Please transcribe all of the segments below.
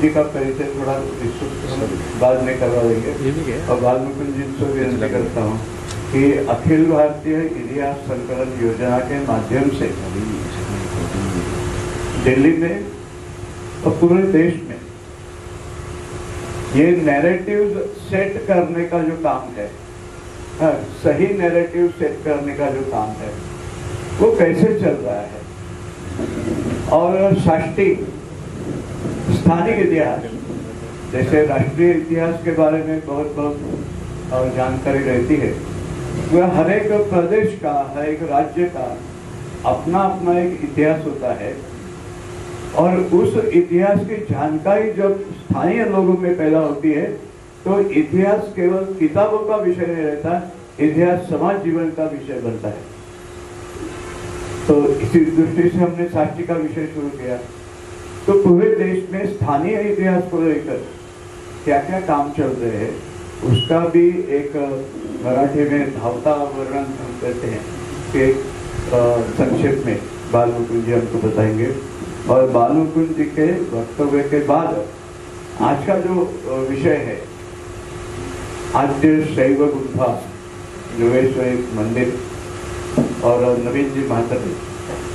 जी का परिचय थोड़ा विस्तृत बाद में करवा देंगे। और बालमुकुंद जी से विनती करता हूँ कि अखिल भारतीय इतिहास संकलन योजना के माध्यम से दिल्ली में और पूरे देश में ये नैरेटिव सेट करने का जो काम है, सही नैरेटिव सेट करने का जो काम है, वो कैसे चल रहा है। और शास्त्रीय स्थानिक इतिहास, जैसे राष्ट्रीय इतिहास के बारे में बहुत बहुत जानकारी रहती है, वह हर एक प्रदेश का, हर एक राज्य का अपना अपना एक इतिहास होता है। और उस इतिहास की जानकारी जब स्थानीय लोगों में पैदा होती है तो इतिहास केवल किताबों का विषय नहीं रहता, इतिहास समाज जीवन का विषय बनता है। तो इसी दृष्टि से हमने साक्षी का विषय शुरू किया। तो पूरे देश में स्थानीय इतिहास को लेकर क्या क्या काम चल रहे हैं, उसका भी एक मराठी में धावता वर्णन हम कहते हैं कि संक्षेप में बालमुकुंद जी हमको बताएंगे। और बालमुकुंद जी के वक्तव्य के बाद आज का जो विषय है, आद्य शैव गुंफा योगेश्वरी मंदिर, और नवीन जी महातरी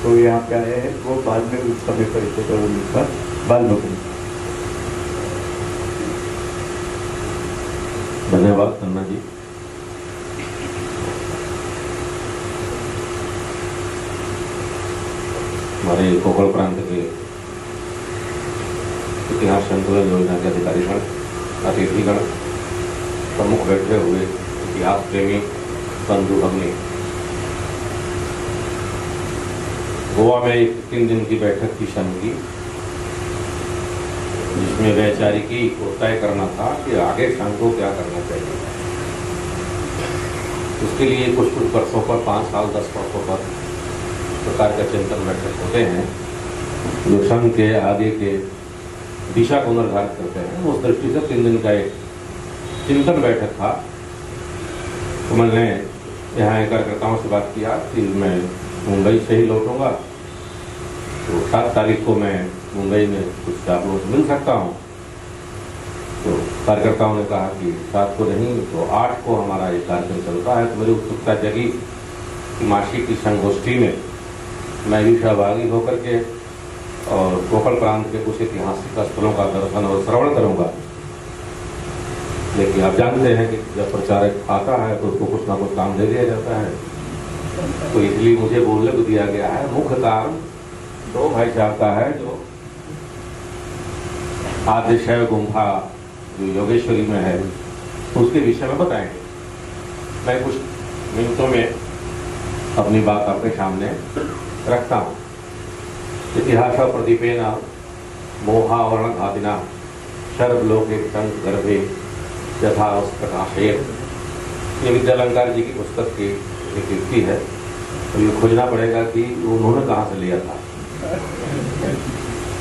तो यहाँ पे आए हैं, वो बाद में उस समय परिचय करूँगा। बालमुकुंद। धन्यवाद तन्ना जी। हमारे कोकण प्रांत के इतिहास संकलन योजना के अधिकारीगण, अतिथिगण, प्रमुख बैठे हुए इतिहास प्रेमी बंधु भगनी, गोवा में एक 3 दिन की बैठक की शम की, जिसमें वैचारिकी को तय करना था कि आगे संघ को क्या करना चाहिए। उसके लिए कुछ वर्षों पर, 5 साल 10 वर्षों पर प्रकार का चिंतन बैठक होते हैं जो संघ के आगे के दिशा को निर्धारित करते हैं। उस दृष्टि से 3 दिन का एक चिंतन बैठक था। तो मैंने यहाँ कार्यकर्ताओं से बात किया कि मैं मुंबई से ही लौटूंगा, तो 7 तारीख को मैं मुंबई में कुछ आप लोगों से मिल सकता हूँ। तो कार्यकर्ताओं ने कहा कि 7 को नहीं तो 8 को हमारा ये कार्यक्रम चलता है। तो मेरी उत्सुकता जगी कि मासिक की संगोष्ठी में मैं भी सहभागी होकर के और कोकण प्रांत के कुछ ऐतिहासिक स्थलों का दर्शन और श्रवण करूंगा। लेकिन आप जानते हैं कि जब प्रचारक आता है तो उसको कुछ ना कुछ काम दे दिया जाता है, तो इसलिए मुझे बोलने को दिया गया है। मुख्य कारण 2 भाई साहब का है, जो आद्य शैव गुंफा जो योगेश्वरी में है उसके विषय में बताएंगे। मैं कुछ मिनटों में अपनी बात आपके सामने रखता हूँ। इतिहास प्रदीपेन मोहावरण घातिना सर्वलोके गर्भे यथा प्रकाशेन, ये विद्यालंकार जी की पुस्तक की एक युक्ति है। तो ये खोजना पड़ेगा कि उन्होंने कहाँ से लिया था,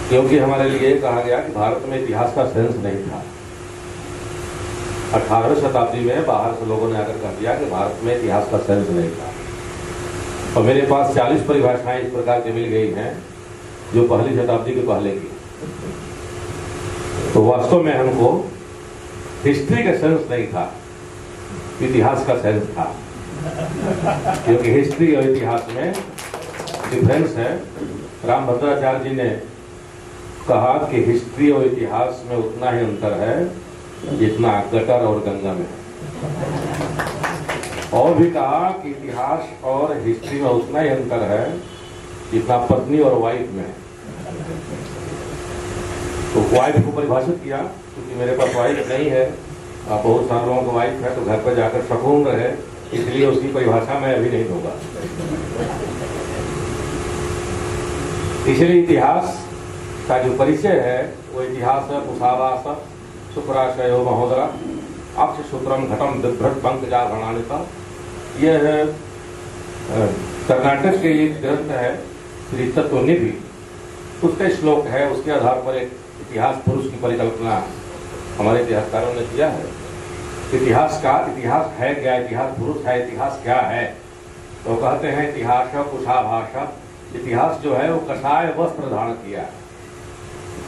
क्योंकि हमारे लिए कहा गया कि भारत में इतिहास का सेंस नहीं था। 18वीं शताब्दी में बाहर से लोगों ने आकर कह दिया कि भारत में इतिहास का सेंस नहीं था। और मेरे पास 40 परिभाषाएं इस प्रकार की मिल गई हैं जो पहली शताब्दी के पहले की। तो वास्तव में हमको हिस्ट्री का सेंस नहीं था, इतिहास का सेंस था, क्योंकि हिस्ट्री और इतिहास में डिफरेंस है। रामभद्राचार्य जी ने कहा कि हिस्ट्री और इतिहास में उतना ही अंतर है जितना गटर और गंगा में है। और भी कहा कि इतिहास और हिस्ट्री में उतना ही अंतर है जितना पत्नी और वाइफ में है। तो वाइफ को परिभाषित किया, क्योंकि मेरे पास वाइफ नहीं है, बहुत सारे लोगों को वाइफ है, तो घर पर जाकर सुकून रहे, इसलिए उसकी परिभाषा मैं अभी नहीं दूंगा। इसलिए इतिहास का जो परिचय है वो इतिहास है कुशावास शुक्राशयो महोदरा अक्ष सूत्रम घटम बिभ्रत पंकजा भरणानिता। यह कर्नाटक के एक ग्रंथ है श्री तत्वनिधि, उसका श्लोक है। उसके आधार पर एक इतिहास पुरुष की परिकल्पना हमारे इतिहासकारों ने किया है। इतिहास है क्या, इतिहास पुरुष है, इतिहास क्या है? तो कहते हैं इतिहास कुशाभाषा, इतिहास जो है वो कसाय वस्त्र धारण किया है।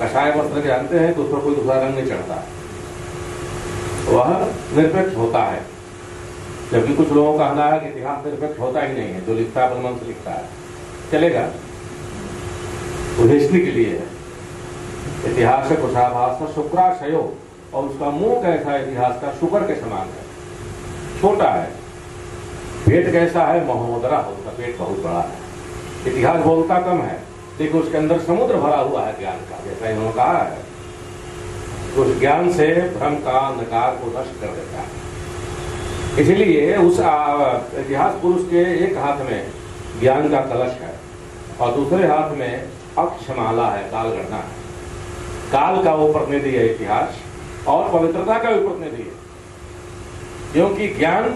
कषाय वस्त्र जानते हैं तो उस पर कोई दूसरा रंग नहीं चढ़ता, वह निरपेक्ष होता है। जबकि कुछ लोगों का कहना है कि इतिहास निरपेक्ष होता ही नहीं है, जो लिखता है अपने मन से लिखता है, चलेगा, वो हिस्ट्री के लिए है। इतिहास है कुशाभास शुक्राशयो, और उसका मुंह कैसा है इतिहास का, शुक्र के समान है, छोटा है। पेट कैसा है, महोदरा हो, उसका पेट बहुत बड़ा है। इतिहास बोलता कम है, लेकिन उसके अंदर समुद्र भरा हुआ है ज्ञान का, जैसा इन्होंने कहा है। उस ज्ञान से भ्रम का अंधकार को नष्ट कर देता है। इसलिए उस इतिहास पुरुष के एक हाथ में ज्ञान का कलश है और दूसरे हाथ में अक्षमाला है, काल गणना है। काल का वो प्रतिनिधि है इतिहास, और पवित्रता का भी प्रतिनिधि है, क्योंकि ज्ञान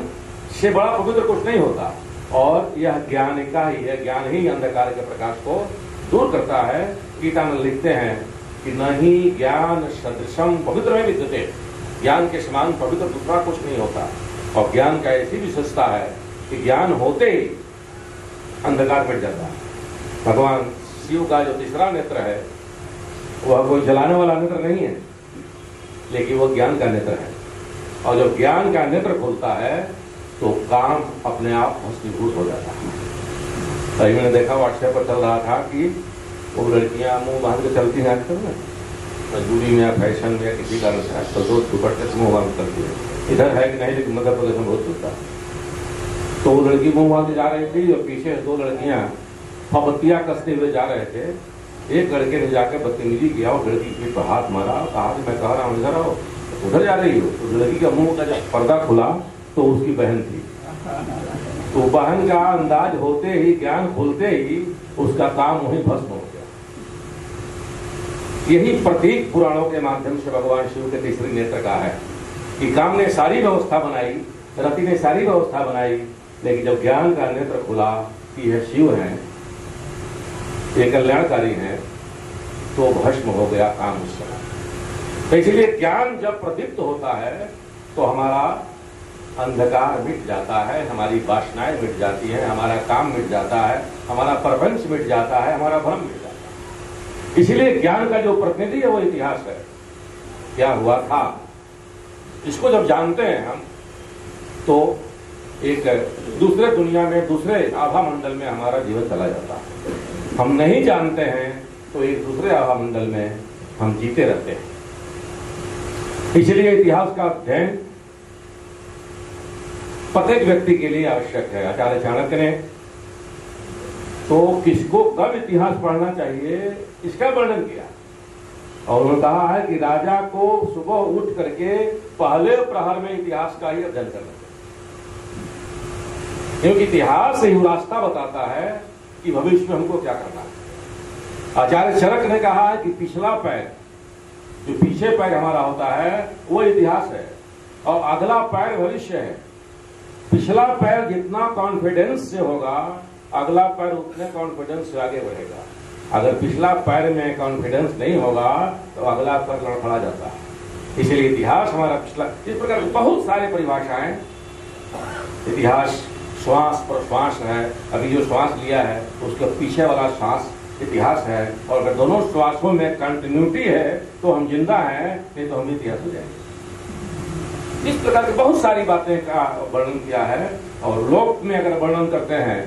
से बड़ा पवित्र कुछ नहीं होता। और यह ज्ञान का ही है, ज्ञान ही अंधकार के प्रकाश को दूर करता है। गीता में लिखते हैं कि नहीं ज्ञान सदृशम पवित्र में विद्यते, ज्ञान के समान पवित्र दूसरा कुछ नहीं होता। और ज्ञान का ऐसी विशेषता है कि ज्ञान होते ही अंधकार मिट जाता है। भगवान शिव का जो तीसरा नेत्र है वह कोई जलाने वाला नेत्र नहीं है, लेकिन वह ज्ञान का नेत्र है। और जब ज्ञान का नेत्र खुलता है तो काम अपने आप भस्मीभूत हो जाता है। कहीं मैंने देखा व्हाट्सएप पर चल रहा था कि वो लड़कियां मुंह बांध के चलती हैं आजकल में, मजबूरी में या फैशन में या किसी कारण से आजकल तो दुपट्टे से मुंह बांध करती है। इधर है कि नहीं, लेकिन मध्य प्रदेश में बहुत चलता है। तो वो लड़की मुंह बांध जा रही थी और पीछे दो लड़कियां फबत्तियां कसते हुए जा रहे थे। एक लड़के ने जाकर बदतमीजी किया और लड़की के पर हाथ मारा, कहा कि मैं कह रहा हूँ इधर आओ, उधर जा रही हो। तो लड़की का मुंह का जब पर्दा खुला तो उसकी बहन थी। तो बहन का अंदाज होते ही, ज्ञान खुलते ही उसका काम वहीं भस्म हो गया। यही प्रतीक पुराणों के माध्यम से भगवान शिव के तीसरे नेत्र का है कि काम ने सारी व्यवस्था बनाई, रति ने सारी व्यवस्था बनाई, लेकिन जब ज्ञान का नेत्र खुला कि यह शिव है, ये कल्याणकारी है, तो भस्म हो गया काम उस समय। तो इसलिए ज्ञान जब प्रदीप्त होता है तो हमारा अंधकार मिट जाता है, हमारी वासनाएं मिट जाती हैं, हमारा काम मिट जाता है, हमारा प्रपंच मिट जाता है, हमारा भ्रम मिट जाता है। इसलिए ज्ञान का जो प्रतिनिधि है वो इतिहास है। क्या हुआ था, इसको जब जानते हैं हम तो एक दूसरे दुनिया में, दूसरे आभा मंडल में हमारा जीवन चला जाता है। हम नहीं जानते हैं तो एक दूसरे आभा मंडल में हम जीते रहते हैं। इसलिए इतिहास का अध्ययन प्रत्येक व्यक्ति के लिए आवश्यक है। आचार्य चाणक्य ने तो किसको कब इतिहास पढ़ना चाहिए इसका वर्णन किया, और उन्होंने कहा है कि राजा को सुबह उठ करके पहले प्रहर में इतिहास का ही अध्ययन करना चाहिए, क्योंकि इतिहास ही रास्ता बताता है कि भविष्य में हमको क्या करना है। आचार्य चरक ने कहा है कि पिछला पैर, जो पीछे पैर हमारा होता है वो इतिहास है, और अगला पैर भविष्य है। पिछला पैर जितना कॉन्फिडेंस से होगा, अगला पैर उतने कॉन्फिडेंस से आगे बढ़ेगा। अगर पिछला पैर में कॉन्फिडेंस नहीं होगा तो अगला पैर लड़खड़ा जाता है। इसलिए इतिहास हमारा पिछला, इस प्रकार बहुत सारे परिभाषाएं। इतिहास श्वास प्रश्वास है, अभी जो श्वास लिया है उसके पीछे वाला श्वास इतिहास है, और अगर दोनों श्वासों में कंटिन्यूटी है तो हम जिंदा हैं, नहीं तो हम इतिहास हो जाएंगे। इस प्रकार की बहुत सारी बातें का वर्णन किया है। और लोक में अगर वर्णन करते हैं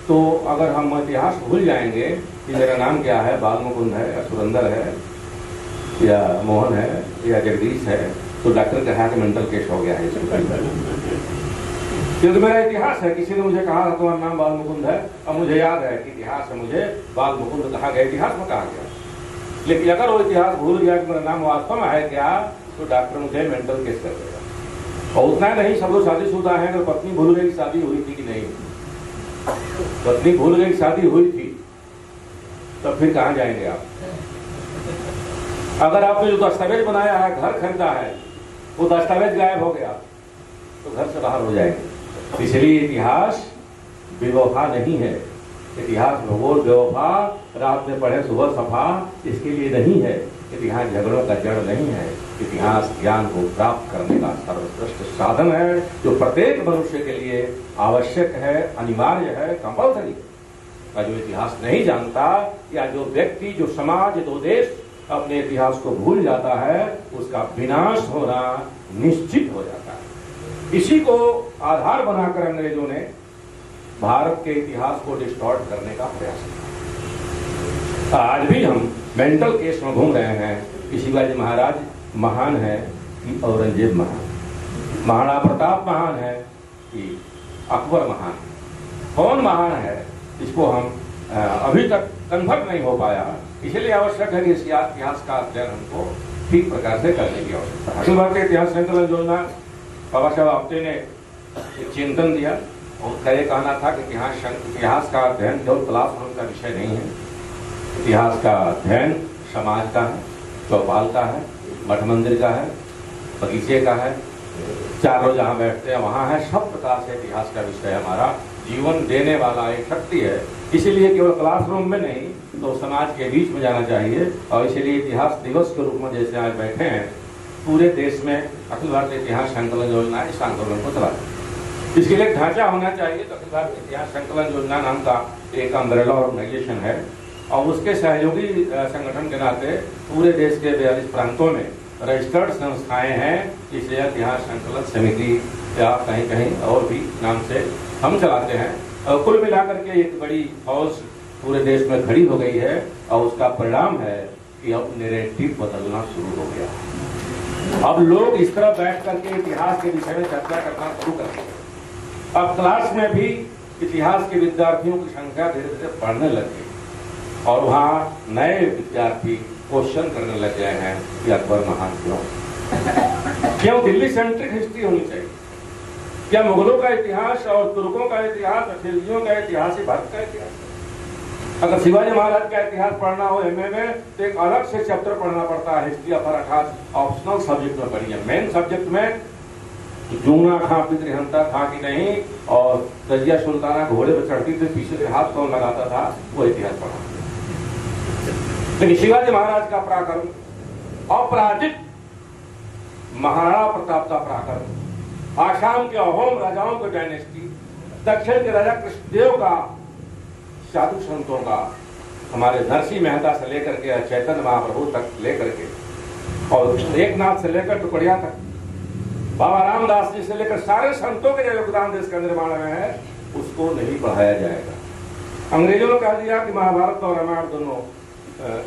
तो अगर हम इतिहास भूल जाएंगे कि मेरा नाम क्या है, बाल मुकुंद है या सुरेंद्र है या मोहन है या जगदीश है, तो डॉक्टर कहा कि मेंटल केस हो गया है, क्योंकि मेरा इतिहास है। किसी ने मुझे कहा तुम्हारा नाम बाल मुकुंद है, अब मुझे याद है कि इतिहास है, मुझे बाल मुकुंद कहा गया, इतिहास में कहा गया। लेकिन अगर वो इतिहास भूल गया कि मेरा नाम वास्तव में है क्या, तो डॉक्टर मुझे मेंटल केस कर देगा। और उतना नहीं, सब लोग शादीशुदा हैं, अगर पत्नी भूल गई शादी हुई थी कि नहीं, पत्नी भूल गई शादी हुई थी, तो फिर कहां जाएंगे आप? अगर आपने जो दस्तावेज बनाया है, घर खरीदा है, वो दस्तावेज गायब हो गया तो घर से बाहर हो जाएंगे। इसलिए इतिहास बेवफा नहीं है। इतिहास भूगोल बेवफा, रात में पढ़े सुबह सफा, इसके लिए नहीं है। इतिहास झगड़ों का जड़ नहीं है। इतिहास ज्ञान को प्राप्त करने का सर्वश्रेष्ठ साधन है, जो प्रत्येक मनुष्य के लिए आवश्यक है, अनिवार्य है, कंपल्सरी है। जो इतिहास नहीं जानता, या जो व्यक्ति, जो समाज, जो देश अपने इतिहास को भूल जाता है उसका विनाश होना निश्चित हो जाता है। इसी को आधार बनाकर अंग्रेजों ने भारत के इतिहास को डिस्टॉर्ट करने का प्रयास किया। आज भी हम मेंटल केस में घूम रहे हैं कि शिवाजी महाराज महान है कि औरंगजेब महान, महाराणा प्रताप महान है कि अकबर महान, कौन महान है इसको हम अभी तक कन्फर्म नहीं हो पाया। इसलिए आवश्यक है कि इस इतिहास का अध्ययन हमको ठीक प्रकार से करने की आवश्यकता है। अखिल भारतीय इतिहास संकलन योजना बाबा साहब आप्टे ने एक चिंतन दिया और उसका ये कहना था कि इतिहास का अध्ययन केवल क्लासरूम का विषय नहीं है। इतिहास का अध्ययन समाज का है, चौपाल का है, मठ मंदिर का है, बगीचे का है, चार लोग जहाँ बैठते हैं वहाँ है। सब प्रकार से इतिहास का विषय हमारा जीवन देने वाला एक शक्ति है। इसीलिए केवल क्लासरूम में नहीं तो समाज के बीच में जाना चाहिए। और इसीलिए इतिहास दिवस के रूप में जैसे आज बैठे हैं, पूरे देश में अखिल भारतीय इतिहास संकलन योजना इस आंदोलन को चलाती। इसके लिए ढांचा होना चाहिए। तो अखिल भारतीय इतिहास संकलन योजना नाम का एक अम्ब्रेला ऑर्गेनाइजेशन है और उसके सहयोगी संगठन के नाते पूरे देश के 42 प्रांतों में रजिस्टर्ड संस्थाएं हैं। इसे इतिहास संकलन समिति या कहीं कहीं और भी नाम से हम चलाते हैं। और कुल मिलाकर के एक बड़ी फौज पूरे देश में खड़ी हो गई है और उसका परिणाम है कि अब नैरेटिव बदलना शुरू हो गया। अब लोग इस तरह बैठ करके इतिहास के विषय में चर्चा करना शुरू कर दिए। अब क्लास में भी इतिहास के विद्यार्थियों की संख्या धीरे धीरे बढ़ने लगी और वहाँ नए विद्यार्थी क्वेश्चन करने लग गए हैं कि अकबर महान क्यों दिल्ली सेंट्रिक हिस्ट्री होनी चाहिए? क्या मुगलों का इतिहास और तुर्कों का इतिहास, खिलजियों का इतिहास ही भारत का इतिहास? अगर शिवाजी महाराज का इतिहास पढ़ना हो एमए में तो एक अलग से चैप्टर पढ़ना पड़ता है, हिस्ट्री ऑफ अर्थात ऑप्शनल सब्जेक्ट में पढ़िए। मेन सब्जेक्ट में जूना खां पितृहंता था कि नहीं और रजिया सुल्ताना घोड़े पर चढ़ती थी, पीछे से हाथ कौन लगाता था, वो इतिहास पढ़ा। लेकिन शिवाजी महाराज का पराक्रम, अपराजित महाराणा प्रताप का पराक्रम, आसाम के अहोम राजाओं की डायनेस्टी, दक्षिण के राजा कृष्णदेव का, साधु संतों का, हमारे नरसिंह मेहता से लेकर के चैतन्य महाप्रभु तक लेकर के और एकनाथ से लेकर टुकड़िया तक, बाबा रामदास जी से लेकर सारे संतों के जो योगदान देश का निर्माण में है उसको नहीं पढ़ाया जाएगा। अंग्रेजों ने कह दिया कि महाभारत और रामायण दोनों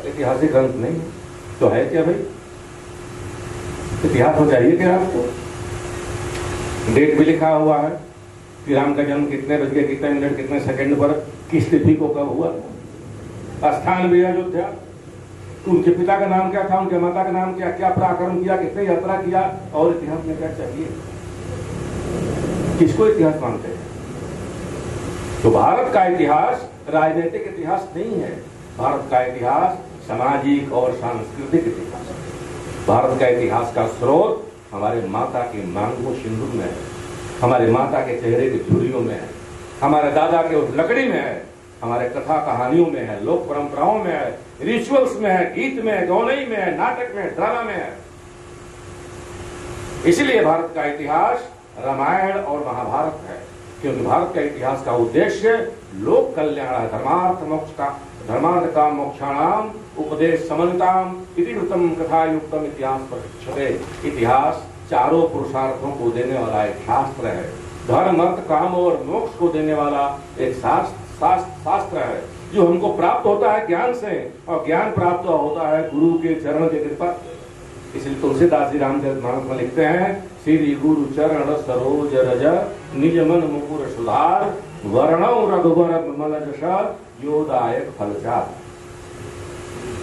ऐतिहासिक ग्रंथ नहीं तो है क्या भाई? इतिहास हो चाहिए क्या आपको? डेट भी लिखा हुआ है कि राम का जन्म कितने बज के कितने मिनट कितने सेकंड पर किस तिथि को कब हुआ, स्थान भी अयोध्या, उनके पिता का नाम क्या था, उनके माता का नाम क्या पराक्रम किया, कितने यात्रा किया, और इतिहास में क्या चाहिए? किसको इतिहास मानते हैं? तो भारत का इतिहास राजनीतिक इतिहास नहीं है। भारत का इतिहास सामाजिक और सांस्कृतिक इतिहास है। भारत का इतिहास का स्रोत हमारे माता के मांगो सिंदूर में है, हमारे माता के चेहरे की झुर्रियों में है, हमारे दादा के उस लकड़ी में है, हमारे कथा कहानियों में है, लोक परंपराओं में है, रिचुअल्स में है, गीत में है, गौनई में है, नाटक में, ड्रामा में है। इसलिए भारत का इतिहास रामायण और महाभारत है, क्योंकि भारत का इतिहास का उद्देश्य लोक कल्याण है। धर्मार्थ का मोक्षाणाम उपदेश समन्ताम इति कृतम कथा युक्तम इतिहास प्रशिक्षते। इतिहास चारों पुरुषार्थों को देने वाला एक शास्त्र है। धर्म, अर्थ, काम और मोक्ष को देने वाला एक शास्त्र है जो हमको प्राप्त होता है ज्ञान से, और ज्ञान प्राप्त होता है गुरु के चरण के कृपा। इसलिए तुलसीदास जी रामचरितमानस में लिखते हैं, श्री गुरु चरण सरोज रज निज मन मुकुर सुधार वर्णव रघुवर विमल जस योदायक फलचार।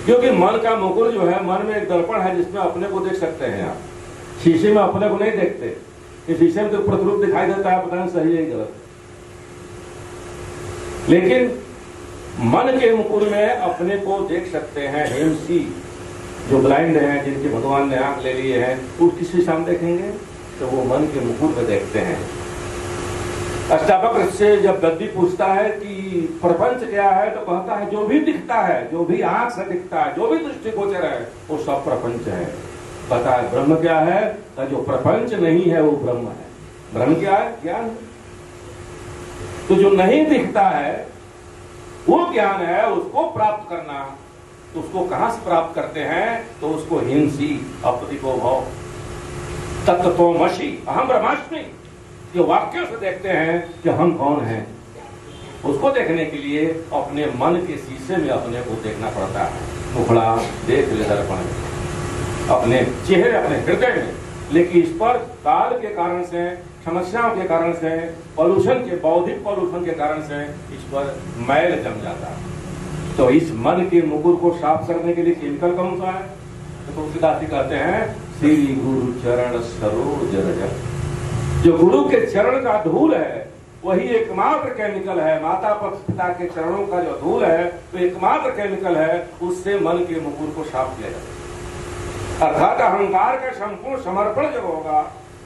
क्योंकि मन का मुकुर जो है, मन में एक दर्पण है जिसमें अपने को देख सकते हैं आप। शीशे में अपने को नहीं देखते, इस शीशे में तो प्रतिरूप दिखाई देता है, पता नहीं सही है गलत। लेकिन मन के मुकुर में अपने को देख सकते हैं। हेमसी जो ब्लाइंड हैं, जिनके भगवान ने आंख ले लिए हैं, वो किस शीशे में देखेंगे? तो वो मन के मुकुर में देखते हैं। अष्टावक्र से जब गद्दी पूछता है कि प्रपंच क्या है, तो कहता है जो भी दिखता है, जो भी आंख से दिखता है, जो भी दृष्टिगोचर है, वो सब प्रपंच है। पता है ब्रह्म क्या है? तो जो प्रपंच नहीं है वो ब्रह्म है। ब्रह्म क्या है? ज्ञान। तो जो नहीं दिखता है वो ज्ञान है, उसको प्राप्त करना तो उसको कहां से प्राप्त करते हैं? तो उसको हिंसी अपतिको भव तत्त्वमसि अहम ब्रह्मास्मि, ये वाक्यों से देखते हैं कि हम कौन हैं। उसको देखने के लिए अपने मन के शीशे में अपने को देखना पड़ता है। मुखड़ा देख ले दर्पण में, अपने चेहरे, अपने हृदय में। लेकिन इस पर काल के कारण से, समस्याओं के कारण से, पॉल्यूशन के, बौद्धिक पॉल्यूशन के कारण से इस पर मैल जम जाता है। तो इस मन के मुकुर को साफ करने के लिए केमिकल कौन सा है? तो तुलसीदास जी कहते हैं श्री गुरु चरण सरोज रज। जो गुरु के चरण का धूल है वही एकमात्र केमिकल है। माता पिता के चरणों का जो धूल है तो एकमात्र केमिकल है, उससे मन के मुकुर को साफ किया जाता है। अर्थात अहंकार का संपूर्ण समर्पण जब होगा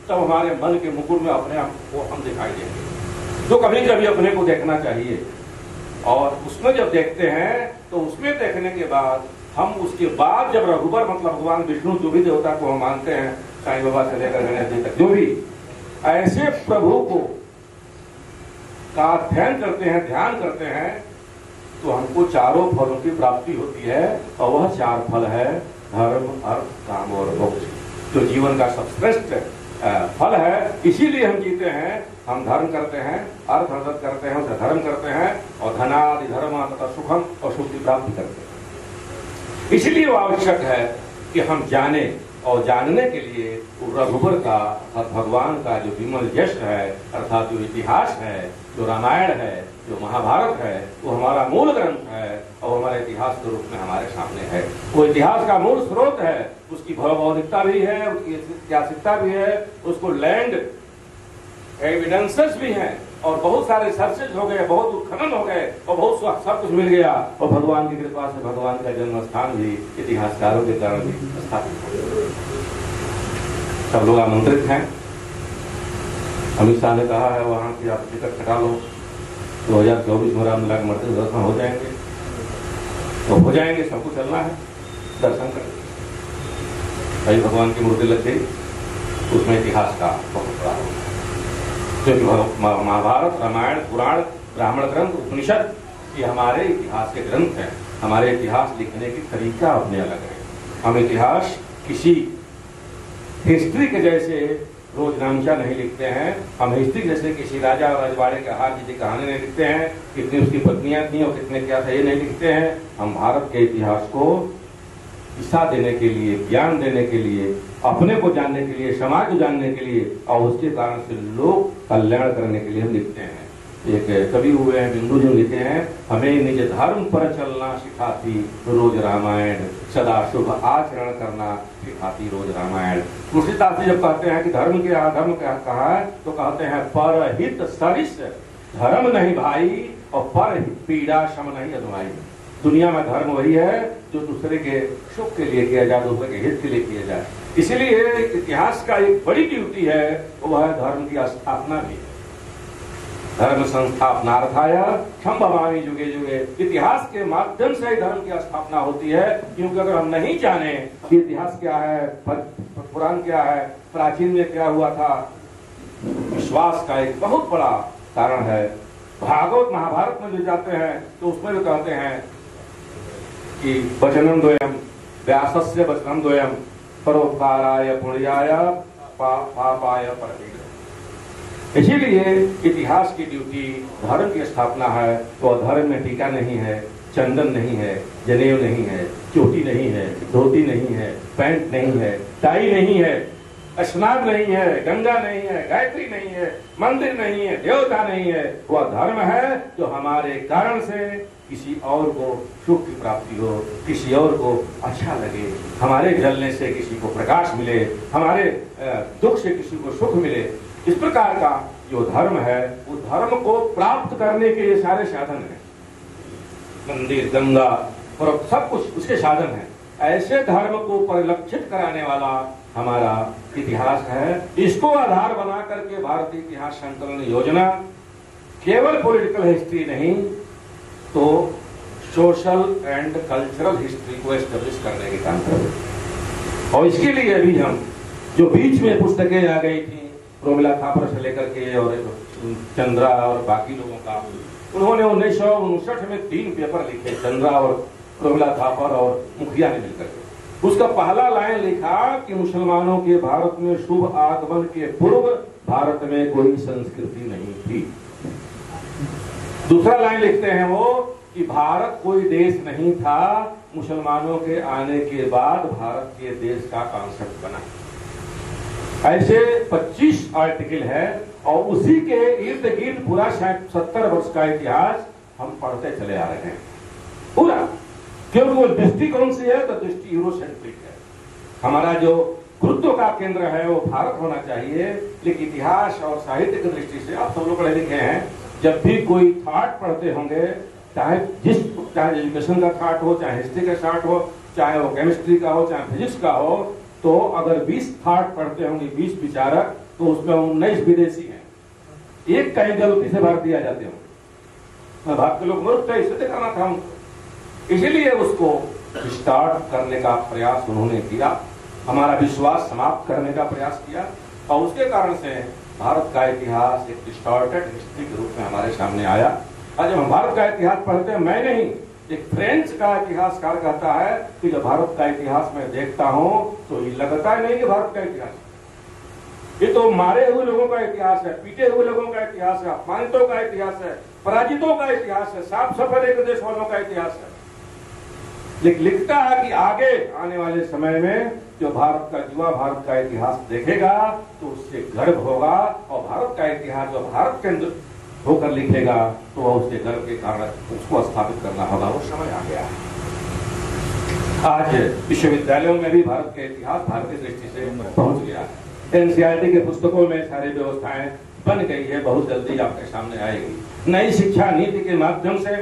तब हमारे मन के मुकुर में अपने आप को हम दिखाई देंगे। तो कभी कभी अपने को देखना चाहिए, और उसमें जब देखते हैं तो उसमें देखने के बाद हम उसके बाद जब रघुबर मतलब भगवान विष्णु जो भी देवता को हम मानते हैं, साईं बाबा से लेकर गणेश जी तक, जो भी ऐसे प्रभु को का अध्ययन करते हैं, ध्यान करते हैं, तो हमको चारों फलों की प्राप्ति होती है। और वह चार फल है धर्म, अर्थ, काम और मोक्ष, जो जीवन का सबश्रेष्ठ फल है। इसीलिए हम जीते हैं। हम धर्म करते हैं, अर्थ अर्थ करते हैं, उसे धर्म करते हैं, और धनादि धर्म तथा सुखम और सुख की प्राप्ति करते हैं। इसलिए वो आवश्यक है कि हम जाने, और जानने के लिए रघुबर का, भगवान का जो विमल यश है, अर्थात जो इतिहास है, जो रामायण है, जो महाभारत है, वो हमारा मूल ग्रंथ है और हमारे इतिहास के रूप में हमारे सामने है। वो इतिहास का मूल स्रोत है, उसकी भौगोलिकता भी है, उसकी ऐतिहासिकता भी है, उसको लैंड एविडेंसेस भी हैं, और बहुत सारे सर्चेज हो गए, बहुत उत्खनन हो गए, और बहुत सब कुछ मिल गया। और भगवान की कृपा से भगवान का जन्म स्थान भी इतिहासकारों के कारण भी स्थापित हो गया। सब लोग आमंत्रित हैं। अमित शाह ने कहा है वहां की आप टिकट कटा लो, 2024 में रामलीला के मर्ते दर्शन हो जाएंगे, तो हो जाएंगे, सबको चलना है, दर्शन करें। भाई भगवान की मूर्ति लग गई, उसमें इतिहास का बहुत बड़ा होगा, क्योंकि महाभारत, रामायण, पुराण, ब्राह्मण ग्रंथ, उपनिषद, ये हमारे इतिहास के ग्रंथ हैं। हमारे इतिहास लिखने की तरीका अपने अलग है। हम इतिहास किसी हिस्ट्री के जैसे रोज नामचा नहीं लिखते हैं। हम हिस्ट्री जैसे किसी राजा और रजवाड़े के हाथ की कहानी नहीं लिखते हैं, कितनी उसकी पत्नियां थी और कितने क्या था, ये नहीं लिखते हैं। हम भारत के इतिहास को दिशा देने के लिए, ज्ञान देने के लिए, अपने को जानने के लिए, समाज को जानने के लिए, और उसके कारण से लोक कल्याण करने के लिए हम लिखते हैं। एक कवि हुए हैं, बिंदु जो लिखे हैं, हमें निज धर्म पर चलना सिखाती रोज रामायण, सदा शुभ आचरण करना सिखाती रोज रामायण। तुलसीदास जी जब कहते हैं कि धर्म क्या कहा है, तो कहते हैं परहित सरिस धर्म नहीं भाई, और पर पीड़ा सम नहीं अधमाई। दुनिया में धर्म वही है जो दूसरे के सुख के लिए किया जाए, दूसरे के हित के लिए किया जाए। इसीलिए इतिहास का एक बड़ी ड्यूटी है, वह है धर्म की स्थापना भी है। धर्म संस्थापनार्थाय संभवामि जुगे जुगे। इतिहास के माध्यम से ही धर्म की स्थापना होती है, क्योंकि अगर हम नहीं जाने कि इतिहास क्या है, पुराण क्या है, प्राचीन में क्या हुआ था, विश्वास का एक बहुत बड़ा कारण है। भागवत महाभारत में जो जाते हैं तो उसमें भी कहते हैं कि वचनम द्वयम व्यासस्य वचनम द्वयम परोपकाराय पुण्याय पापाय परपीड़। इसीलिए इतिहास की ड्यूटी धर्म की स्थापना है। तो धर्म में टीका नहीं है, चंदन नहीं है, जनेऊ नहीं है, चोटी नहीं है, धोती नहीं है, पैंट नहीं है, टाई नहीं है, स्नान नहीं है, गंगा नहीं है, गायत्री नहीं है, मंदिर नहीं है, देवता नहीं है। वह धर्म है जो हमारे कारण से किसी और को सुख की प्राप्ति हो, किसी और को अच्छा लगे, हमारे जलने से किसी को प्रकाश मिले, हमारे दुख से किसी को सुख मिले। इस प्रकार का जो धर्म है, वो धर्म को प्राप्त करने के ये सारे साधन हैं। मंदिर, गंगा और सब कुछ उसके साधन हैं। ऐसे धर्म को परिलक्षित कराने वाला हमारा इतिहास है। इसको आधार बना करके भारतीय इतिहास संकलन योजना केवल पॉलिटिकल हिस्ट्री नहीं, तो सोशल एंड कल्चरल हिस्ट्री को एस्टेब्लिश करने के काम करें। और इसके लिए अभी हम जो बीच में पुस्तकें आ गई थी, रोमिला थापर से लेकर के और चंद्रा और बाकी लोगों का, उन्होंने 1959 में 3 पेपर लिखे, चंद्रा और प्रमिला थापर और मुखिया ने मिलकर के। उसका पहला लाइन लिखा कि मुसलमानों के भारत में शुभ आगमन के पूर्व भारत में कोई संस्कृति नहीं थी। दूसरा लाइन लिखते हैं वो कि भारत कोई देश नहीं था, मुसलमानों के आने के बाद भारत के देश का कॉन्सेप्ट बना। ऐसे 25 आर्टिकल है और उसी के इर्द गिर्द पूरा 70 वर्ष का इतिहास हम पढ़ते चले आ रहे हैं पूरा, क्योंकि वो दृष्टि कौन सी है, तो दृष्टि यूरोसेंट्रिक है। हमारा जो गुरुत्व का केंद्र है वो भारत होना चाहिए, लेकिन इतिहास और साहित्य की दृष्टि से आप सब लोग पढ़े लिखे हैं, जब भी कोई थॉट पढ़ते होंगे, चाहे एजुकेशन का थॉट हो, चाहे हिस्ट्री का थॉट हो, चाहे वो केमिस्ट्री का हो, चाहे फिजिक्स का हो, तो अगर 20 थॉट पढ़ते होंगे, 20 विचारक, तो उसमें 19 विदेशी हैं, एक कहीं गलती से भर दिया जाते होंगे। भारत के लोग मूर्ख थे, इसे दिखाना था उनको, इसीलिए उसको स्टार्ट करने का प्रयास उन्होंने किया, हमारा विश्वास समाप्त करने का प्रयास किया, और उसके कारण से भारत का इतिहास एक डिस्टॉर्टेड हिस्ट्री के रूप में हमारे सामने आया। आज जब हम भारत का इतिहास पढ़ते हैं, मैं नहीं, एक फ्रेंच का इतिहासकार कहता है कि जब भारत का इतिहास मैं देखता हूं तो ये लगता ही नहीं कि भारत का इतिहास, ये तो मारे हुए लोगों का इतिहास है, पीटे हुए लोगों का इतिहास है, अपमानितों का इतिहास है, पराजितों का इतिहास है, साफ सफाई के देश वालों का इतिहास है। लेकिन लिखता है कि आगे आने वाले समय में जो भारत का युवा भारत का इतिहास देखेगा तो उससे गर्व होगा, और भारत का इतिहास जो भारत के अंदर होकर लिखेगा तो वह उसके गर्व के कारण उसको स्थापित करना होगा। वो समय आ गया है। आज विश्वविद्यालयों में भी भारत के इतिहास भारतीय दृष्टि से पहुंच गया है। एनसीईआरटी के पुस्तकों में सारी व्यवस्थाएं बन गई है, बहुत जल्दी आपके सामने आएगी। नई शिक्षा नीति के माध्यम से,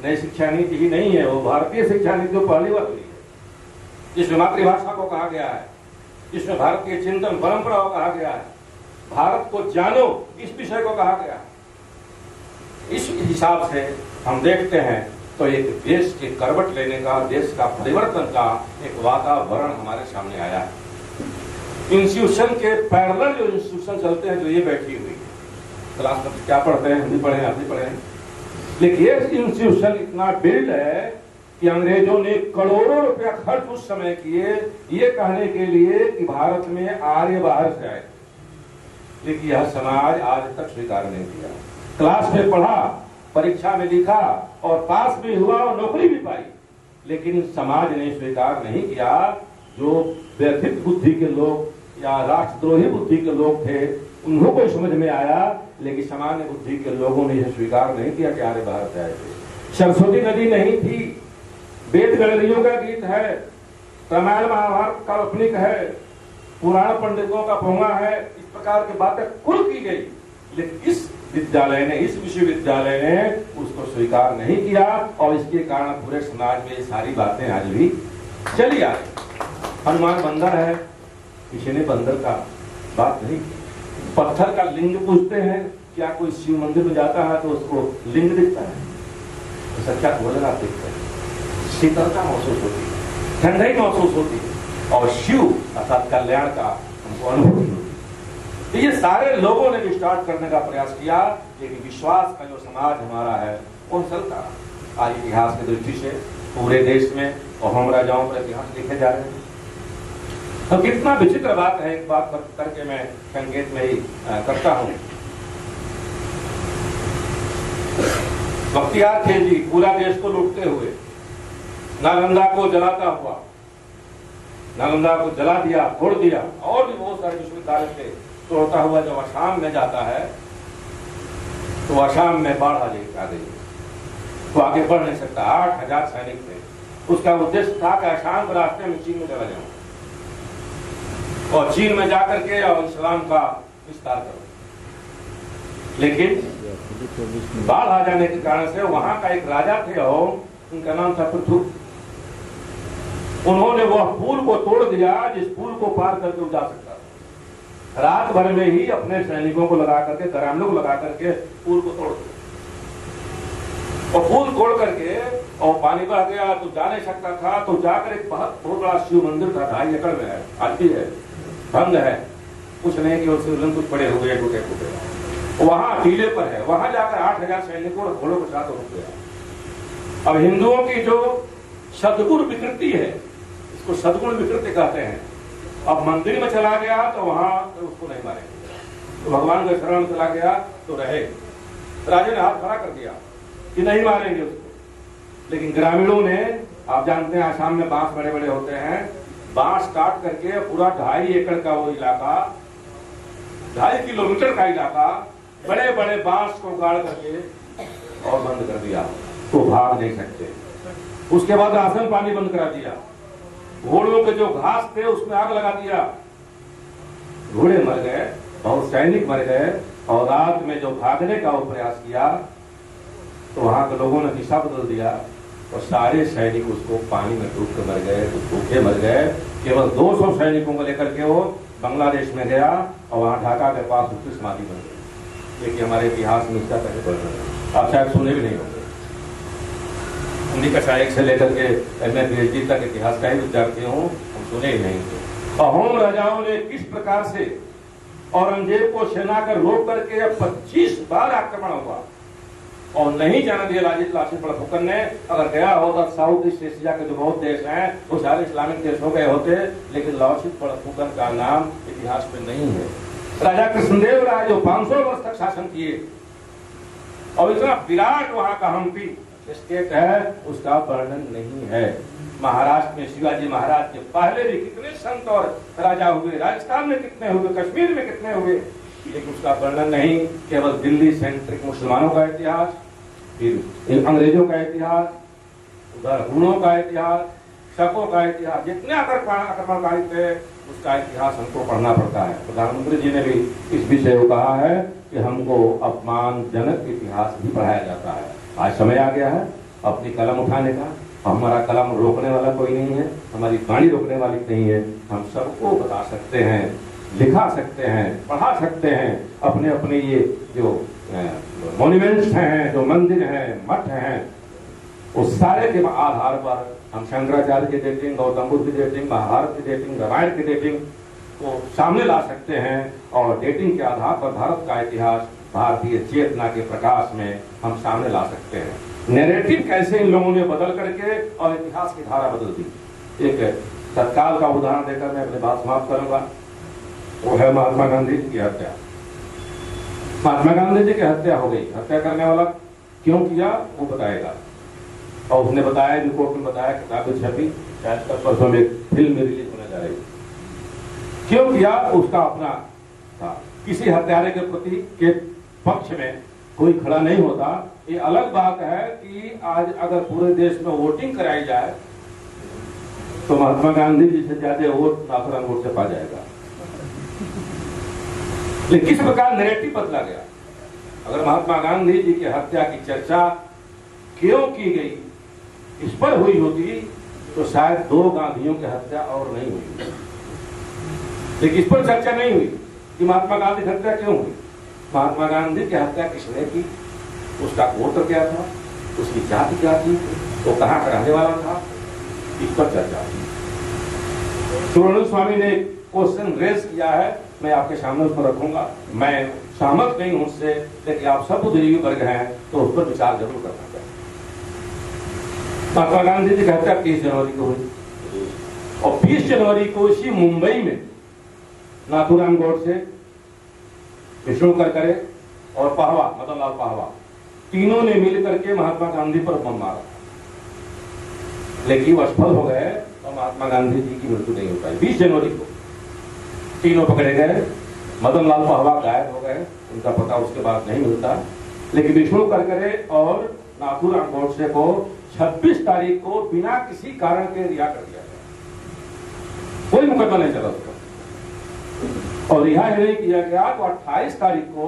नई शिक्षा नीति ही नहीं है, वो भारतीय शिक्षा नीति जो पहली बार हुई है, जिसमें मातृभाषा को कहा गया है, जिसमें भारतीय चिंतन परंपरा को कहा गया है, भारत को जानो इस विषय को कहा गया है। इस हिसाब से हम देखते हैं तो एक देश के करवट लेने का, देश का परिवर्तन का एक वातावरण हमारे सामने आया है। इंस्टीट्यूशन के पैरेलल जो इंस्टीट्यूशन चलते हैं, जो ये बैठी हुई है, क्लास में क्या पढ़ते हैं, हम भी पढ़े, आप भी पढ़े, लेकिन ये इंस्टीट्यूशन इतना बिल्ड है कि अंग्रेजों ने करोड़ों रुपया खर्च उस समय किए ये कहने के लिए कि भारत में आर्य बाहर से आए, लेकिन यह समाज आज तक स्वीकार नहीं किया। क्लास में पढ़ा, परीक्षा में लिखा और पास भी हुआ और नौकरी भी पाई, लेकिन समाज ने स्वीकार नहीं किया। जो व्यथित बुद्धि के लोग या राष्ट्रद्रोही बुद्धि के लोग थे उन्हों को समझ में आया, लेकिन सामान्य बुद्धि के लोगों ने यह स्वीकार नहीं किया कि आर्य बाहर से आए थे। सरस्वती नदी नहीं थी, वेद गणरियों का गीत है, रामायण महाभारत काल्पनिक है, पुराण पंडितों का पोंगा है, इस प्रकार की बातें कुल की गई, लेकिन इस विद्यालय ने, इस विश्वविद्यालय ने उसको स्वीकार नहीं किया, और इसके कारण पूरे समाज में ये सारी बातें आज भी चली आ रही। हनुमान बंदर है, किसी ने बंदर का बात नहीं की। पत्थर का लिंग पूछते हैं, क्या कोई शिव मंदिर में जाता है तो उसको लिंग दिखता है, तो सच्चा भोलेनाथ दिखता है, शीतलता महसूस होती है, ठंडाई महसूस होती है, और शिव अर्थात कल्याण का हमको अनुभव होती है। तो ये सारे लोगों ने स्टार्ट करने का प्रयास किया, लेकिन विश्वास का जो समाज हमारा है वो चलता। आज इतिहास की दृष्टि से पूरे देश में और हम राजाओं पर इतिहास लिखे जा रहे हैं। तो कितना विचित्र बात है, एक बात करके मैं संकेत में ही करता हूं। बख्तियार खिलजी पूरा देश को लूटते हुए नालंदा को जलाता हुआ, नालंदा को जला दिया, तोड़ दिया, और भी बहुत सारे विश्वविद्यालय थे, तोड़ता हुआ जब असम में जाता है तो असम में बाढ़ आ गई, तो आगे बढ़ नहीं सकता। 8,000 सैनिक थे। उसका उद्देश्य था कि असम के रास्ते में चीन में चला जाऊं और चीन में जाकर के और इस्लाम का विस्तार करो, लेकिन बाढ़ आ जाने के कारण से वहां का एक राजा थे, उनका नाम था पृथु। उन्होंने वह पुल को तोड़ दिया जिस पुल को पार करके वो जा सकता था। रात भर में ही अपने सैनिकों को लगा करके, ग्रामीणों को लगा करके पुल को तोड़ दिया, और पुल तोड़ करके और पानी बह गया तो जा नहीं सकता था, तो जाकर एक बहुत बड़ा शिव मंदिर था, 2.5 एकड़ में है, आज भी है, भंग है, कुछ नहीं कि उसके कुछ पड़े हो गए टूटे फूटे, वहां टीले पर है, वहां जाकर 8,000 सैनिकों और घोड़ों के साथ रुक गया। अब हिंदुओं की जो सद्गुण विकृति है, इसको सद्गुण विकृति कहते हैं। अब मंदिर में चला गया तो वहां उसको नहीं मारेंगे, तो भगवान के शरण में चला गया तो रहे। राजा ने हाथ खड़ा कर दिया कि नहीं मारेंगे उसको। लेकिन ग्रामीणों ने, आप जानते हैं आसाम में बांस बड़े बड़े होते हैं, बांस काट करके पूरा 2.5 एकड़ का वो इलाका, 2.5 किलोमीटर का इलाका, बड़े बड़े बांस को गाड़ करके और बंद कर दिया, तो भाग नहीं सकते। उसके बाद राशन पानी बंद करा दिया, घोड़ों के जो घास थे उसमें आग लगा दिया, घोड़े मर गए, बहुत सैनिक मर गए। और रात में जो भागने का वो प्रयास किया तो वहां के लोगों ने दिशा बदल दिया और सारे सैनिक उसको पानी में डूब के मर गए, तो भूखे मर गए। केवल 200 सैनिकों को लेकर के वो बांग्लादेश में गया और वहां ढाका के पास उसकी समाधि बन गई। देखिए हमारे इतिहास में इसका पहले पढ़ रहे हैं, आप शायद सुने भी नहीं होंगे। हिंदी कक्षा 1 से लेकर के MA PhD तक इतिहास का ही विद्यार्थी हूँ, हम सुने ही नहीं थे। अहोम राजाओं ने किस प्रकार से औरंगजेब को सेना कर रोक करके 25 बार आक्रमण हुआ और नहीं जाने दिया लासित बड़फुकन ने। अगर गया होता साउथ ईस्ट एशिया के जो बहुत देश हैं वो सारे इस्लामिक देश हो गए होते, लेकिन लासित बड़फुकन का नाम इतिहास में नहीं है। राजा कृष्णदेव राय जो 500 वर्ष तक शासन किए और इतना विराट वहां का हम्पी स्टेट है, उसका वर्णन नहीं है। महाराष्ट्र में शिवाजी महाराज के पहले भी कितने संत और राजा हुए, राजस्थान में कितने हुए, कश्मीर में कितने हुए, लेकिन उसका वर्णन नहीं। केवल दिल्ली सेंट्रिक मुसलमानों का इतिहास, फिर अंग्रेजों का इतिहास, उधर हुणों का इतिहास, शकों का इतिहास, जितने आक्रमणकारी थे उसका इतिहास हमको पढ़ना पड़ता है। प्रधानमंत्री जी ने भी इस विषय को कहा है कि हमको अपमानजनक इतिहास भी पढ़ाया जाता है। आज समय आ गया है अपनी कलम उठाने का। हमारा कलम रोकने वाला कोई नहीं है, हमारी वाणी रोकने वाली नहीं है। हम सबको बता सकते हैं, लिखा सकते हैं, पढ़ा सकते हैं। अपने अपने ये जो मॉन्यूमेंट्स हैं, जो मंदिर हैं, मठ हैं, उस सारे के आधार पर हम शंकराचार्य की डेटिंग, गौतम बुद्ध की डेटिंग, महाभारत की डेटिंग, रामायण की डेटिंग को सामने ला सकते हैं। और डेटिंग के आधार पर भारत का इतिहास भारतीय चेतना के प्रकाश में हम सामने ला सकते हैं। नैरेटिव कैसे इन लोगों ने बदल करके और इतिहास की धारा बदल दी। एक तत्काल का उदाहरण देकर मैं अपनी बात समाप्त करूंगा, वो है महात्मा गांधी की हत्या। महात्मा गांधी जी की हत्या हो गई, हत्या करने वाला क्यों किया वो बताएगा, और उसने बताया, रिपोर्ट में बताया, किताब छपी, शायद कल परसों में एक फिल्म रिलीज होने जा रही। क्यों किया उसका अपना था। किसी हत्यारे के प्रति के पक्ष में कोई खड़ा नहीं होता। ये अलग बात है कि आज अगर पूरे देश में वोटिंग कराई जाए तो महात्मा गांधी जी से ज्यादा वोट नाथुराम गोडसे पा जाएगा। लेकिन किस प्रकार नैरेटिव बदला गया। अगर महात्मा गांधी जी की हत्या की चर्चा क्यों की गई इस पर हुई होती तो शायद 2 गांधियों की हत्या और नहीं हुई। लेकिन इस पर चर्चा नहीं हुई कि महात्मा गांधी की हत्या क्यों हुई, महात्मा गांधी की हत्या किसने की, उसका गोत्र क्या था, उसकी जाति क्या थी, वो कहाँ का रहने वाला था, इस पर चर्चा हुई। सुब्रमण्यम स्वामी ने क्वेश्चन रेज किया है, मैं आपके सामने उस पर रखूंगा। मैं सहमत नहीं हूं उससे, लेकिन आप सब बुद्धिजीवी वर्ग हैं तो उस पर विचार जरूर करना चाहिए। महात्मा गांधी जी की हत्या 30 जनवरी को हुई और 20 जनवरी को इसी मुंबई में नाथुराम गोडसे, विष्णु करकरे और पाहवा, मदन लाल पाहवा, तीनों ने मिलकर के महात्मा गांधी पर बम मारा। लेकिन वो असफल हो गए और महात्मा गांधी जी की मृत्यु नहीं हो पाई। 20 जनवरी को तीनों पकड़े गए, मदन लाल पाहवा गायब हो गए, उनका पता उसके बाद नहीं मिलता। लेकिन विष्णु करकरे और नाथुराम गोडसे को 26 तारीख को बिना किसी कारण के रिहा कर दिया गया, कोई मुकदमा नहीं चला उसका। और रिहा नहीं किया गया तो 28 तारीख को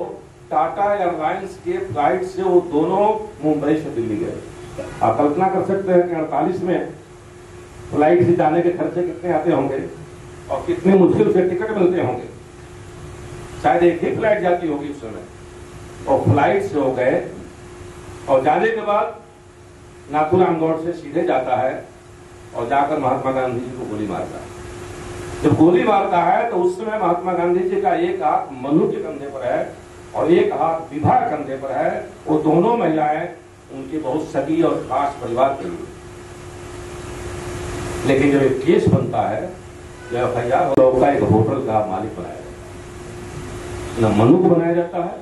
टाटा एयरलाइंस के फ्लाइट से वो दोनों मुंबई से दिल्ली गए। आप कल्पना कर सकते हैं कि 48 में फ्लाइट से जाने के खर्चे कितने आते होंगे और कितने मुश्किल से टिकट मिलते होंगे। शायद एक ही फ्लाइट जाती होगी उस समय और फ्लाइट से हो गए। और जाने के बाद नाथुराम गोडसे सीधे जाता है और जाकर महात्मा गांधी जी को गोली मारता है। जब गोली मारता है तो उस समय महात्मा गांधी जी का एक हाथ मनु के कंधे पर है और एक हाथ विभा कंधे पर है। वो दोनों महिलाएं उनके बहुत सगी और खास परिवार के लिए। लेकिन जब एक केस बनता है, जब FIR लोग का एक होटल का मालिक बनाया जाता है, न मनुक बनाया जाता है,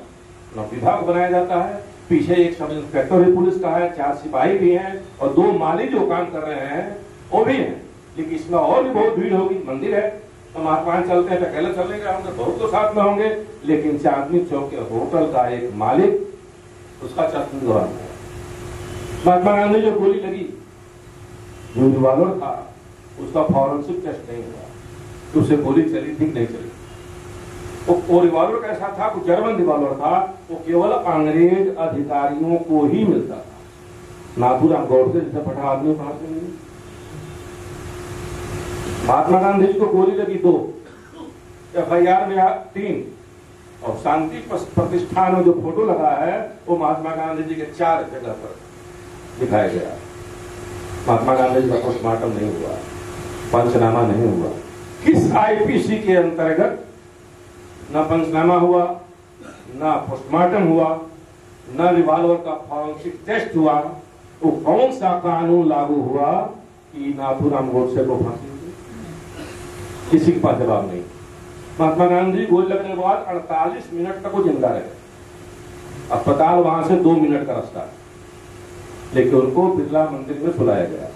न विभाग बनाया जाता है, पीछे एक सब इंस्पेक्टर भी पुलिस का है, 4 सिपाही भी हैं और 2 माली जो काम कर रहे हैं वो भी हैं। लेकिन इसमें और भी बहुत भीड़ होगी। मंदिर है तो महात्मा चलते हैं तो अकेले चलेंगे, हम तो बहुत तो साथ में होंगे, लेकिन चांदनी चौक के होटल का एक मालिक, उसका चक्र दौरान है। महात्मा गांधी जो गोली लगी, जो रिवॉल्वर था, उसका फॉरेंसिक टेस्ट नहीं हुआ तो उसे गोली चली थी नहीं चली। वो रिवॉल्वर कैसा था, वो जर्मन रिवॉल्वर था, वो केवल अंग्रेज अधिकारियों को ही मिलता था। नाथूराम गोडसे जैसे पटा आदमी कहां से मिली। महात्मा गांधी जी को गोली लगी 2, FIR में 3 और शांति प्रतिष्ठान में जो फोटो लगा है वो महात्मा गांधी जी के 4 जगह पर दिखाया गया। महात्मा गांधी जी का पोस्टमार्टम नहीं हुआ, पंचनामा नहीं हुआ। किस IPC के अंतर्गत न पंचनामा हुआ, न पोस्टमार्टम हुआ, न रिवॉल्वर का फॉरेंसिक टेस्ट हुआ, तो कौन सा कानून लागू हुआ कि नाथूराम गोडसे को फांसी हुई? किसी के पास जवाब नहीं। महात्मा गांधी गोली लगने के बाद 48 मिनट तक वो जिंदा रहे। अस्पताल वहां से 2 मिनट का रास्ता है, लेकिन उनको बिरला मंदिर में सुलाया गया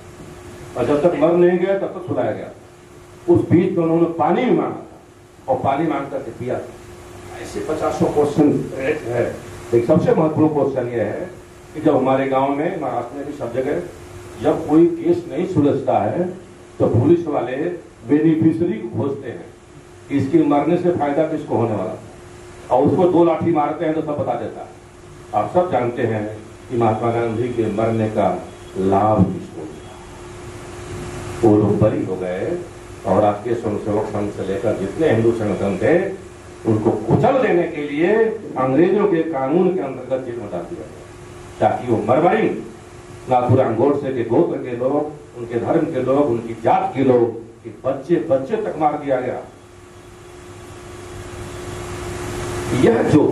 और जब तक मर नहीं गया तब तक सुलाया गया। उस बीच में उन्होंने पानी भी मांगा था और पानी मांग करके पिया था। ऐसे 50 क्वेश्चन है। एक सबसे महत्वपूर्ण क्वेश्चन यह है कि जब हमारे गांव में, महाराष्ट्र में भी सब जगह, जब कोई केस नहीं सुलझता है तो पुलिस वाले बेनिफिशियरी को खोजते हैं कि इसके मरने से फायदा किसको होने वाला था और उसको 2 लाठी मारते हैं तो सब बता देता है। आप सब जानते हैं कि महात्मा गांधी के मरने का लाभ किसको मिला। वो लोग बरी हो गए और राष्ट्रीय स्वयंसेवक संघ से लेकर जितने हिंदू संगठन थे उनको कुचल देने के लिए अंग्रेजों के कानून के अंतर्गत जेल में डाल दिया गया ताकि वो मरवाई। नाथूराम गोडसे के गोत्र के लोग, उनके धर्म के लोग, उनकी जात के लोग, बच्चे बच्चे तक मार दिया गया। यह जो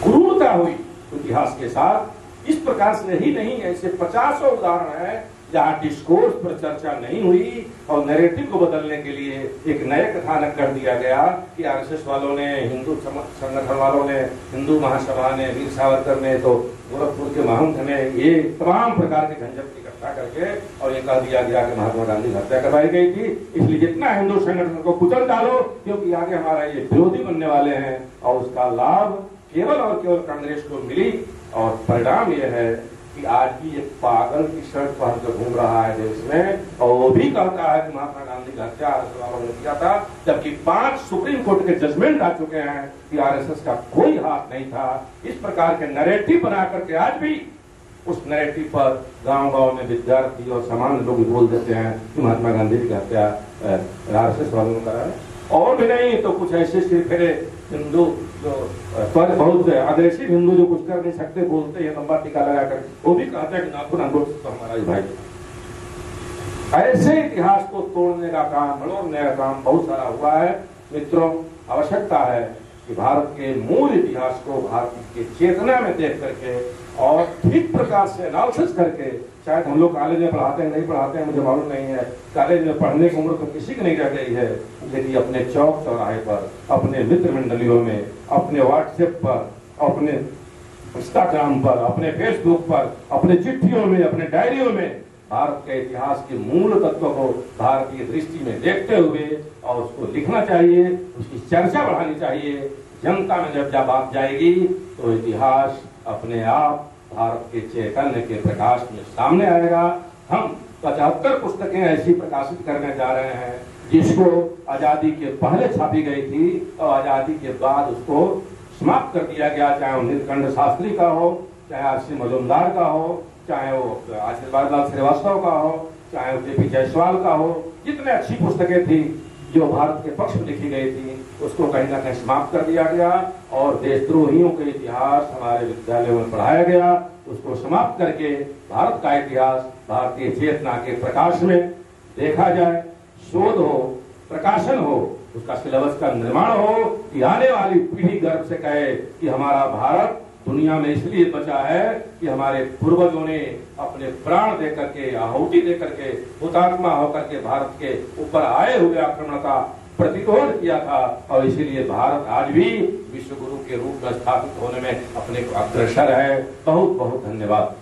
क्रूरता हुई इतिहास के साथ, इस प्रकार से ही नहीं, ऐसे 50 उदाहरण है जहां डिस्कोर्स पर चर्चा नहीं हुई और नैरेटिव को बदलने के लिए एक नए कथानक कर दिया गया कि RSS वालों ने, हिंदू संगठन वालों ने, हिंदू महासभा ने, वीर सावरकर ने, तो गोरखपुर के महंत ने, ये तमाम प्रकार के झंझट इकट्ठा करके और ये कह दिया गया कि महात्मा गांधी हत्या करवाई गई थी, इसलिए जितना हिंदू संगठन को कुचल डालो क्योंकि आगे हमारा ये विरोधी बनने वाले हैं और उसका लाभ केवल और केवल कांग्रेस को मिली। और परिणाम यह है कि आज भी एक पागल की शर्ट पहन कर घूम रहा है देश में और वो भी कहता है कि महात्मा गांधी का हत्या RSS ने किया था, जबकि 5 सुप्रीम कोर्ट के जजमेंट आ चुके हैं कि RSS का कोई हाथ नहीं था। इस प्रकार के नैरेटिव बना करके आज भी उस नैरेटिव पर गांव-गांव में विद्यार्थी और सामान्य लोग बोल देते हैं कि महात्मा गांधी की हत्या RSS वालों ने करा है। और भी नहीं तो कुछ ऐसे सिर्फ हिंदू जो बहुत अग्रेसिव हिंदू जो कुछ कर नहीं सकते बोलते हैं लंबा टीका लगाकर, वो भी कहते हैं कि नाथूराम गोडसे तो हमारा ही भाई। ऐसे इतिहास को तोड़ने का काम, मड़ोड़ने का काम बहुत सारा हुआ है। मित्रों, आवश्यकता है कि भारत के मूल इतिहास को भारत की चेतना में देख करके और ठीक प्रकार से एनालिसिस करके, शायद हम लोग कॉलेज में पढ़ाते हैं नहीं पढ़ाते हैं मुझे मालूम नहीं है, कॉलेज में पढ़ने की उम्र तो किसी की नहीं रह गई है, लेकिन अपने चौक चौराहे पर, अपने मित्र मंडलियों में, अपने व्हाट्सएप पर, अपने इंस्टाग्राम पर, अपने फेसबुक पर, अपने चिट्ठियों में, अपने डायरियों में भारत के इतिहास के मूल तत्व को भारतीय दृष्टि में देखते हुए और उसको लिखना चाहिए, उसकी चर्चा बढ़ानी चाहिए। जनता में जब बात जाएगी तो इतिहास अपने आप भारत के चैतन्य के प्रकाश में सामने आएगा। हम 75 पुस्तकें ऐसी प्रकाशित करने जा रहे हैं जिसको आजादी के पहले छापी गई थी और आजादी के बाद उसको समाप्त कर दिया गया, चाहे वो नीलकंठ शास्त्री का हो, चाहे RC मजूमदार का हो, चाहे वो आशीर्वाद लाल श्रीवास्तव का हो, चाहे वो JP जायसवाल का हो। जितने अच्छी पुस्तकें थी जो भारत के पक्ष में लिखी गई थी उसको कहीं ना कहीं समाप्त कर दिया गया और देशद्रोहियों के इतिहास हमारे विद्यालयों में पढ़ाया गया। उसको समाप्त करके भारत का इतिहास भारतीय चेतना के प्रकाश में देखा जाए, शोध हो, प्रकाशन हो, उसका सिलेबस का निर्माण हो कि आने वाली पीढ़ी गर्व से कहे कि हमारा भारत दुनिया में इसलिए बचा है कि हमारे पूर्वजों ने अपने प्राण दे करके, आहुति दे करके, हुतात्मा होकर के भारत के ऊपर आए हुए आक्रमण का प्रतिरोध किया था। और इसीलिए भारत आज भी विश्व गुरु के रूप में स्थापित होने में अपने को अग्रसर है। बहुत बहुत धन्यवाद।